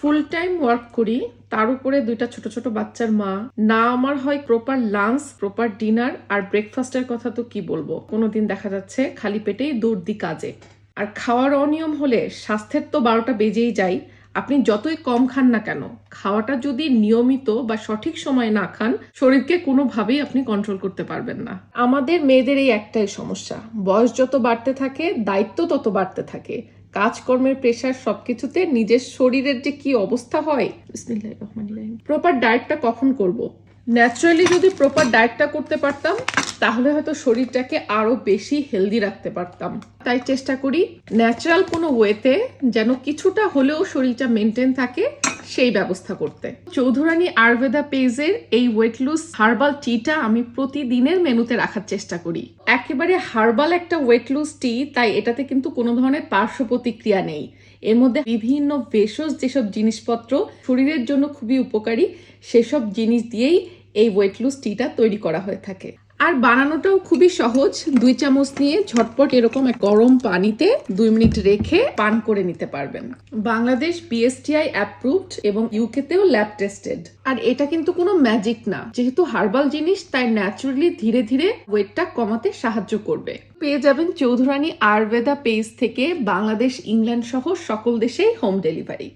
Full time work করি, তার উপরে দুইটা ছোট ছোট বাচ্চার মা। না আমার হয় প্রপার লাঞ্চ, প্রপার ডিনার আর ব্রেকফাস্টের কথা তো কি বলবো। কোনোদিন দেখা যাচ্ছে খালি পেটেই দৌড় কাজে। আর খাওয়ার অনিয়ম হলে স্বাস্থ্যের তো 12টা বেজেই যায়। আপনি যতই কম খান না কেন, খাওয়াটা যদি নিয়মিত বা সঠিক সময় না খান, শরীরকে কোনোভাবেই আপনি কন্ট্রোল করতে পারবেন না। আমাদের মেয়েদের এই একটাই সমস্যা, বয়স যত বাড়তে থাকে দায়িত্ব তত বাড়তে থাকে, কাজকর্মের প্রেশার, সবকিছুতে নিজের শরীরের যে কি অবস্থা হয়। বিসমিল্লাহির রহমানির রহিম। প্রপার ডায়েটটা কখন করব? ন্যাচারালি যদি প্রপার ডায়েটটা করতে পারতাম তাহলে হয়তো শরীরটাকে আরো বেশি হেলদি রাখতে পারতাম। তাই চেষ্টা করি ন্যাচারাল কোনো ওয়েতে যেন কিছুটা হলেও শরীরটা মেনটেন থাকে সেই ব্যবস্থা করতে। চৌধুরানী আয়ুর্বেদা পেজের এই ওয়েট লুজ হার্বাল টিটা আমি প্রতিদিনের মেনুতে রাখার চেষ্টা করি। একেবারে হার্বাল একটা ওয়েট লুজ টি, তাই এটাতে কিন্তু কোনো ধরনের পার্শ্ব প্রতিক্রিয়া নেই। এর মধ্যে বিভিন্ন ভেষজ যেসব জিনিসপত্র শরীরের জন্য খুবই উপকারী, সেসব জিনিস দিয়েই এই ওয়েট লুজ টিটা তৈরি করা হয়ে থাকে। আর বানানোটাও খুবই সহজ। 2 চামচ নিয়ে ঝটপট এরকম গরম পানিতে 2 মিনিট রেখে পান করে নিতে পারবেন। বাংলাদেশ বিএসটিআই অ্যাপ্রুভড এবং ইউকেতেও ল্যাব টেস্টেড। আর এটা কিন্তু কোনো ম্যাজিক না, যেহেতু হার্বাল জিনিস তাই ন্যাচারালি ধীরে ধীরে ওয়েটটা কমাতে সাহায্য করবে। পেয়ে যাবেন চৌধুরানী আয়ুর্বেদা পেজ থেকে বাংলাদেশ, ইংল্যান্ড সহ সকল দেশেই হোম ডেলিভারি।